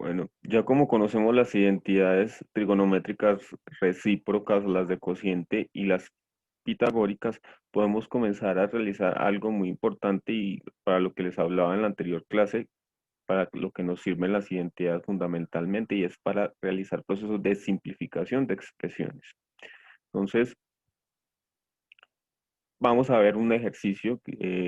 Bueno, ya como conocemos las identidades trigonométricas recíprocas, las de cociente y las pitagóricas, podemos comenzar a realizar algo muy importante y para lo que les hablaba en la anterior clase, para lo que nos sirven las identidades fundamentalmente, y es para realizar procesos de simplificación de expresiones. Entonces, vamos a ver un ejercicio,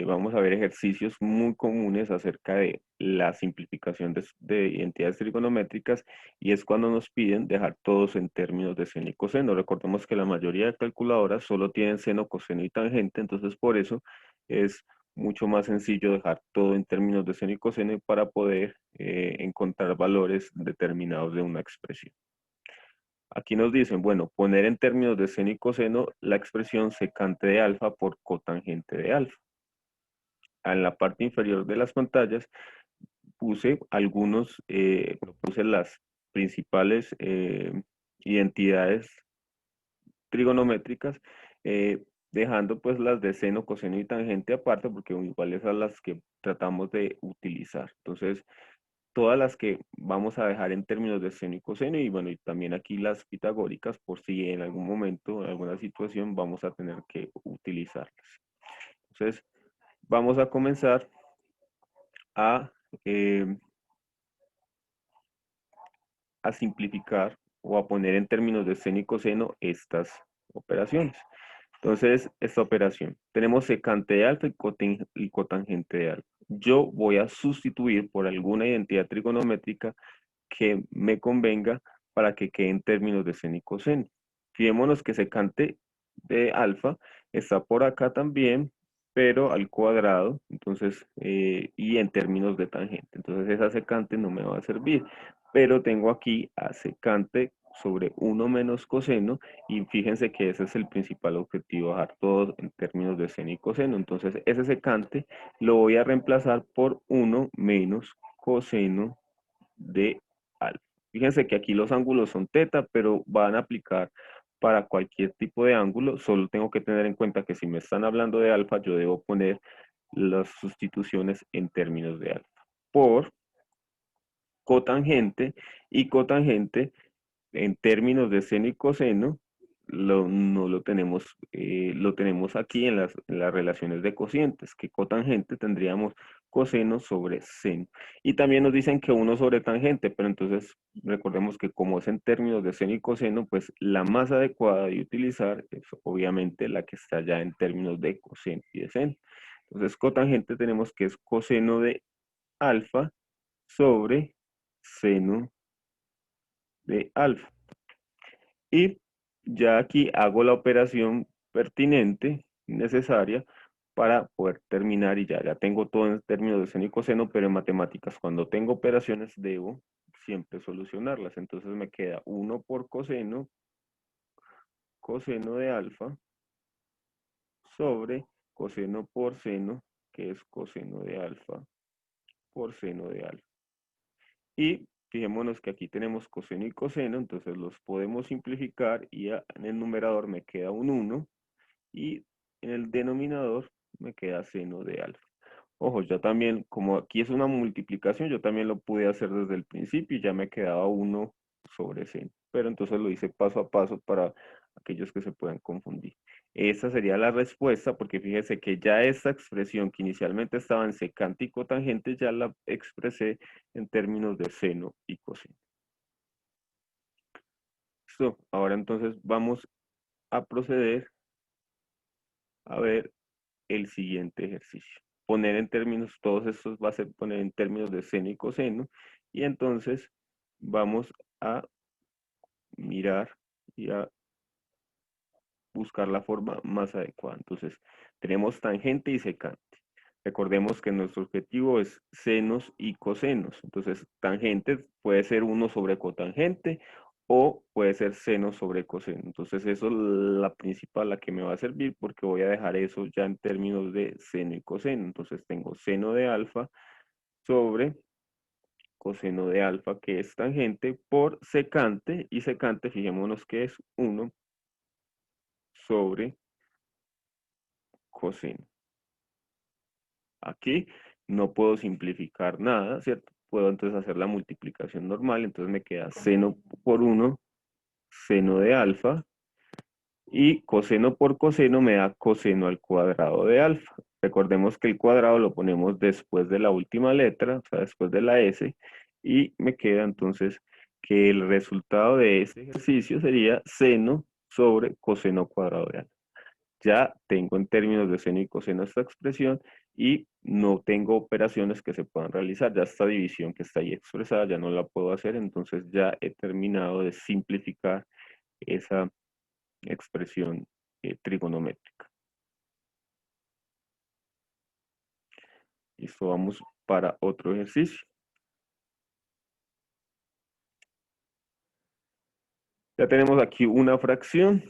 vamos a ver ejercicios muy comunes acerca de la simplificación de identidades trigonométricas, y es cuando nos piden dejar todos en términos de seno y coseno. Recordemos que la mayoría de calculadoras solo tienen seno, coseno y tangente, entonces por eso es mucho más sencillo dejar todo en términos de seno y coseno y para poder encontrar valores determinados de una expresión. Aquí nos dicen, bueno, poner en términos de seno y coseno la expresión secante de alfa por cotangente de alfa. En la parte inferior de las pantallas puse las principales identidades trigonométricas, eh, dejando pues las de seno, coseno y tangente aparte, porque iguales a las que tratamos de utilizar. Entonces, todas las que vamos a dejar en términos de seno y coseno, y bueno, y también aquí las pitagóricas, por si en algún momento, en alguna situación, vamos a tener que utilizarlas. Entonces, vamos a comenzar a, eh, a simplificar o a poner en términos de seno y coseno estas operaciones. Entonces, esta operación, tenemos secante de alfa y cotangente de alfa. Yo voy a sustituir por alguna identidad trigonométrica que me convenga para que quede en términos de seno y coseno. Fijémonos que secante de alfa está por acá también, pero al cuadrado, entonces, y en términos de tangente. Entonces esa secante no me va a servir, pero tengo aquí a secante sobre 1 menos coseno, y fíjense que ese es el principal objetivo, dejar todo en términos de seno y coseno. Entonces ese secante lo voy a reemplazar por 1 menos coseno de alfa. Fíjense que aquí los ángulos son teta, pero van a aplicar para cualquier tipo de ángulo. Solo tengo que tener en cuenta que si me están hablando de alfa, yo debo poner las sustituciones en términos de alfa. Por cotangente, y cotangente en términos de seno y coseno, no lo tenemos aquí en las relaciones de cocientes, que cotangente tendríamos coseno sobre seno. Y también nos dicen que uno sobre tangente, pero entonces recordemos que como es en términos de seno y coseno, pues la más adecuada de utilizar es obviamente la que está ya en términos de coseno y de seno. Entonces cotangente tenemos que es coseno de alfa sobre seno de alfa. Y ya aquí hago la operación pertinente, necesaria, para poder terminar, y ya tengo todo en términos de seno y coseno, pero en matemáticas, cuando tengo operaciones, debo siempre solucionarlas. Entonces me queda 1 por coseno, coseno de alfa, sobre coseno por seno, que es coseno de alfa, por seno de alfa. Y fijémonos que aquí tenemos coseno y coseno, entonces los podemos simplificar, y en el numerador me queda un 1, y en el denominador me queda seno de alfa. Ojo, ya también, como aquí es una multiplicación, yo también lo pude hacer desde el principio y ya me quedaba 1 sobre seno. Pero entonces lo hice paso a paso para aquellos que se puedan confundir. Esta sería la respuesta, porque fíjese que ya esta expresión que inicialmente estaba en secante y cotangente, ya la expresé en términos de seno y coseno. Listo. Ahora entonces vamos a proceder a ver el siguiente ejercicio. Poner en términos, todos estos va a ser poner en términos de seno y coseno, y entonces vamos a mirar y a buscar la forma más adecuada. Entonces, tenemos tangente y secante. Recordemos que nuestro objetivo es senos y cosenos. Entonces, tangente puede ser 1 sobre cotangente o puede ser seno sobre coseno. Entonces, eso es la principal, la que me va a servir, porque voy a dejar eso ya en términos de seno y coseno. Entonces, tengo seno de alfa sobre coseno de alfa, que es tangente, por secante, y secante, fijémonos que es 1 sobre coseno. Aquí no puedo simplificar nada, ¿cierto? puedo entonces hacer la multiplicación normal, entonces me queda seno por 1, seno de alfa, y coseno por coseno me da coseno al cuadrado de alfa. Recordemos que el cuadrado lo ponemos después de la última letra, o sea, después de la S, y me queda entonces que el resultado de este ejercicio sería seno sobre coseno cuadrado de alfa. Ya tengo en términos de seno y coseno esta expresión y no tengo operaciones que se puedan realizar. Ya esta división que está ahí expresada ya no la puedo hacer, entonces ya he terminado de simplificar esa expresión trigonométrica. Listo, vamos para otro ejercicio. Ya tenemos aquí una fracción.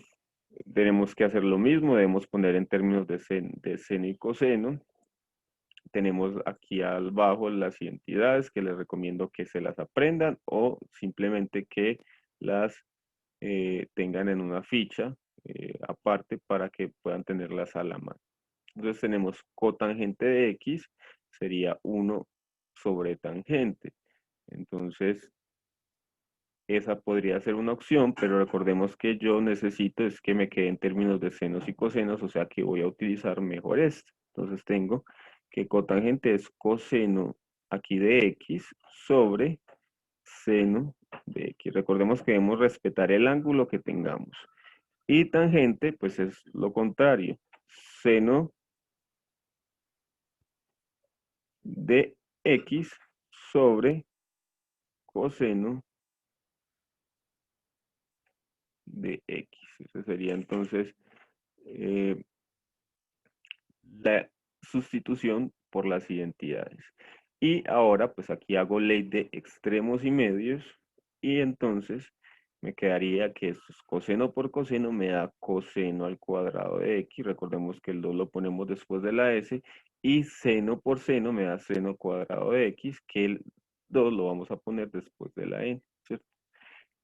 Tenemos que hacer lo mismo, debemos poner en términos de seno y coseno. Tenemos aquí abajo las identidades que les recomiendo que se las aprendan o simplemente que las tengan en una ficha aparte para que puedan tenerlas a la mano. Entonces tenemos cotangente de x sería 1 sobre tangente. Entonces esa podría ser una opción, pero recordemos que yo necesito es que me quede en términos de senos y cosenos, o sea que voy a utilizar mejor esto. Entonces tengo que cotangente es coseno aquí de x sobre seno de x. Recordemos que debemos respetar el ángulo que tengamos. Y tangente, pues es lo contrario. Seno de x sobre coseno de x. Ese sería entonces eh, la sustitución por las identidades. Y ahora, pues aquí hago ley de extremos y medios, y entonces me quedaría que esto es coseno por coseno me da coseno al cuadrado de x. Recordemos que el 2 lo ponemos después de la s, y seno por seno me da seno cuadrado de x, que el 2 lo vamos a poner después de la n, ¿cierto?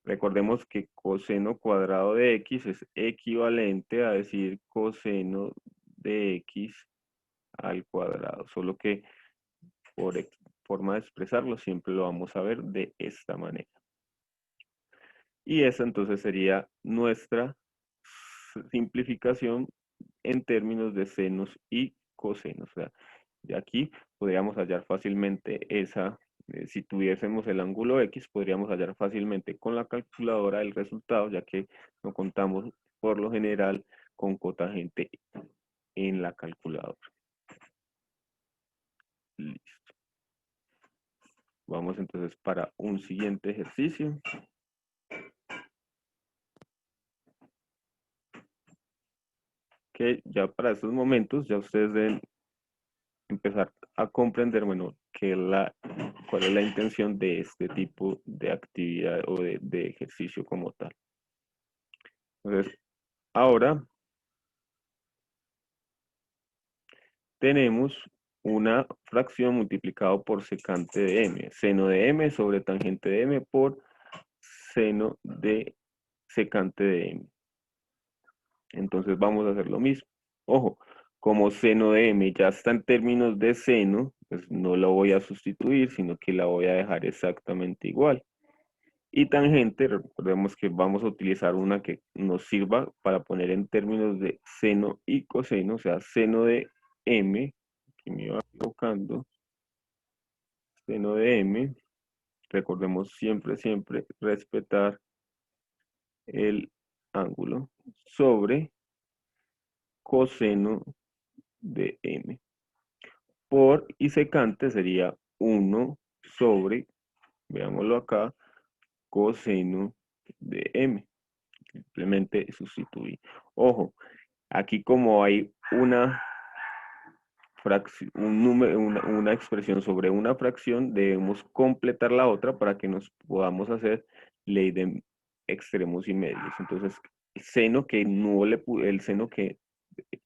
Recordemos que coseno cuadrado de x es equivalente a decir coseno de x al cuadrado, solo que por forma de expresarlo siempre lo vamos a ver de esta manera. Y esa entonces sería nuestra simplificación en términos de senos y cosenos. O sea, de aquí podríamos hallar fácilmente esa, si tuviésemos el ángulo X, podríamos hallar fácilmente con la calculadora el resultado, ya que no contamos por lo general con cotangente en la calculadora. Listo. Vamos entonces para un siguiente ejercicio. Que ya para estos momentos ya ustedes deben empezar a comprender, bueno, cuál es la intención de este tipo de actividad o de ejercicio como tal. Entonces, ahora tenemos una fracción multiplicado por secante de m, seno de m sobre tangente de m por seno de secante de m. Entonces vamos a hacer lo mismo. Ojo, como seno de m ya está en términos de seno, pues no la voy a sustituir, sino que la voy a dejar exactamente igual. Y tangente, recordemos que vamos a utilizar una que nos sirva para poner en términos de seno y coseno, o sea, seno de m, que me iba equivocando, seno de m, recordemos siempre, siempre respetar el ángulo, sobre coseno de m. Por y secante sería 1 sobre, veámoslo acá, coseno de m. Simplemente sustituir. Ojo, aquí como hay una fracción, un número, una expresión sobre una fracción, debemos completar la otra para que nos podamos hacer ley de extremos y medios. Entonces, seno que no le el seno que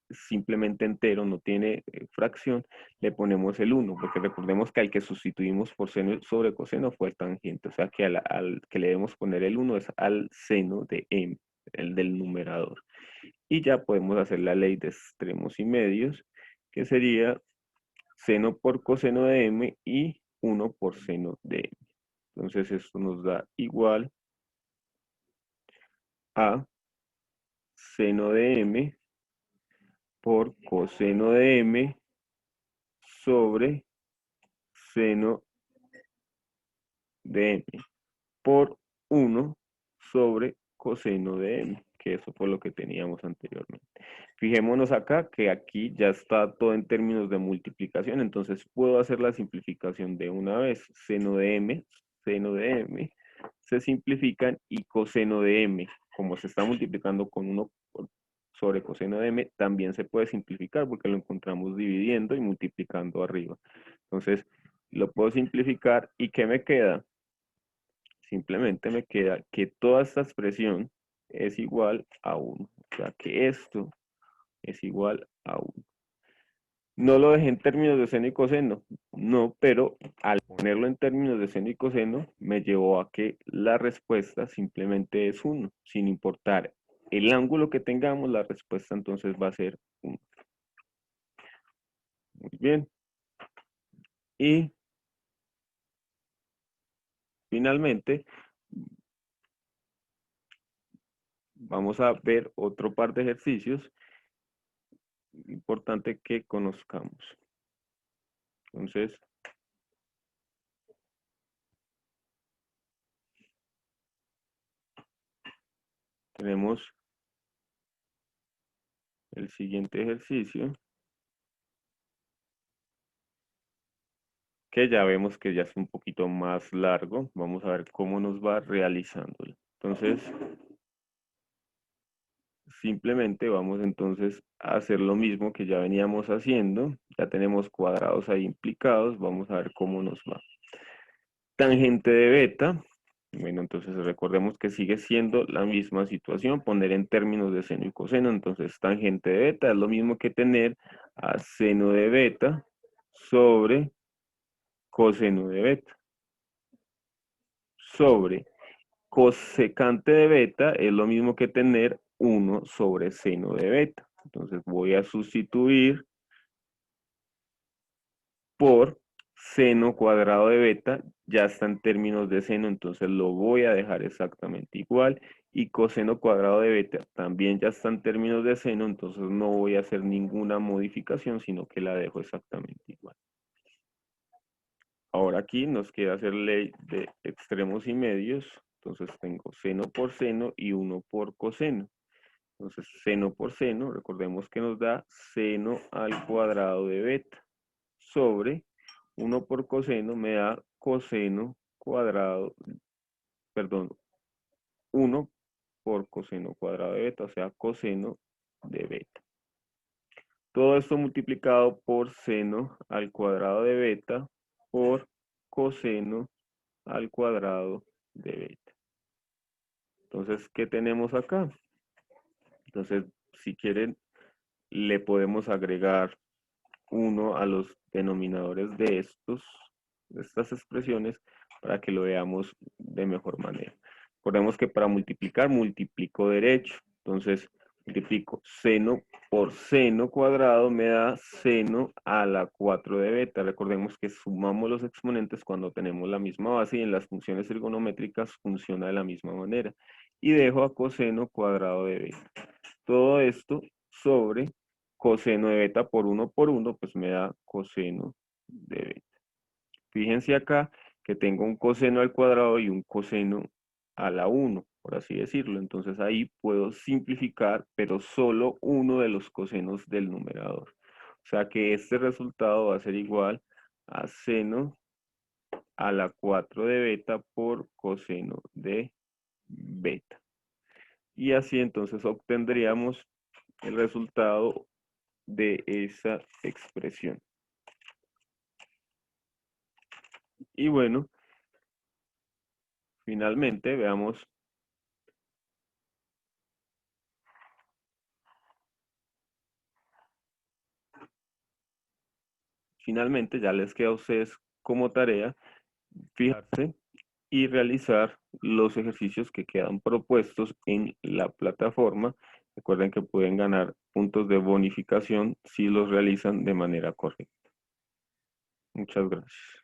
simplemente entero, no tiene fracción, le ponemos el 1, porque recordemos que al que sustituimos por seno sobre coseno fue el tangente, o sea que al que le debemos poner el 1 es al seno de m, el del numerador. Y ya podemos hacer la ley de extremos y medios, que sería seno por coseno de m y 1 por seno de m. Entonces esto nos da igual a seno de m por coseno de m sobre seno de m por 1 sobre coseno de m, que eso fue lo que teníamos anteriormente. Fijémonos acá que aquí ya está todo en términos de multiplicación, entonces puedo hacer la simplificación de una vez. Seno de m se simplifican y coseno de m, como se está multiplicando con 1 sobre coseno de m, también se puede simplificar porque lo encontramos dividiendo y multiplicando arriba. Entonces, lo puedo simplificar y ¿qué me queda? Simplemente me queda que toda esta expresión es igual a 1. O sea que esto es igual a 1. No lo dejé en términos de seno y coseno, no, pero al ponerlo en términos de seno y coseno me llevó a que la respuesta simplemente es 1, sin importar el ángulo que tengamos, la respuesta entonces va a ser 1. Muy bien. Y finalmente vamos a ver otro par de ejercicios importante que conozcamos. Entonces, tenemos el siguiente ejercicio, que ya vemos que ya es un poquito más largo. Vamos a ver cómo nos va realizándolo. Entonces, simplemente vamos entonces a hacer lo mismo que ya veníamos haciendo. Ya tenemos cuadrados ahí implicados. Vamos a ver cómo nos va. Tangente de beta. Bueno, entonces recordemos que sigue siendo la misma situación, poner en términos de seno y coseno. Entonces, tangente de beta es lo mismo que tener a seno de beta sobre coseno de beta. Sobre cosecante de beta es lo mismo que tener 1 sobre seno de beta. Entonces voy a sustituir por seno cuadrado de beta, ya está en términos de seno, entonces lo voy a dejar exactamente igual. Y coseno cuadrado de beta también ya está en términos de seno, entonces no voy a hacer ninguna modificación, sino que la dejo exactamente igual. Ahora aquí nos queda hacer ley de extremos y medios, entonces tengo seno por seno y 1 por coseno. Entonces, seno por seno, recordemos que nos da seno al cuadrado de beta sobre 1 por coseno me da coseno cuadrado, perdón, 1 por coseno cuadrado de beta, o sea, coseno de beta. Todo esto multiplicado por seno al cuadrado de beta por coseno al cuadrado de beta. Entonces, ¿qué tenemos acá? Entonces, si quieren, le podemos agregar 1 a los denominadores de estas expresiones para que lo veamos de mejor manera. Recordemos que para multiplicar, multiplico derecho. Entonces, multiplico seno por seno cuadrado me da seno a la 4 de beta. Recordemos que sumamos los exponentes cuando tenemos la misma base y en las funciones trigonométricas funciona de la misma manera. Y dejo a coseno cuadrado de beta. Todo esto sobre coseno de beta por 1 por 1, pues me da coseno de beta. Fíjense acá que tengo un coseno al cuadrado y un coseno a la 1, por así decirlo. Entonces ahí puedo simplificar, pero solo uno de los cosenos del numerador. O sea que este resultado va a ser igual a seno a la 4 de beta por coseno de beta. Y así entonces obtendríamos el resultado de esa expresión. Y bueno, finalmente veamos, finalmente ya les queda a ustedes como tarea fijarse y realizar los ejercicios que quedan propuestos en la plataforma. Recuerden que pueden ganar puntos de bonificación si los realizan de manera correcta. Muchas gracias.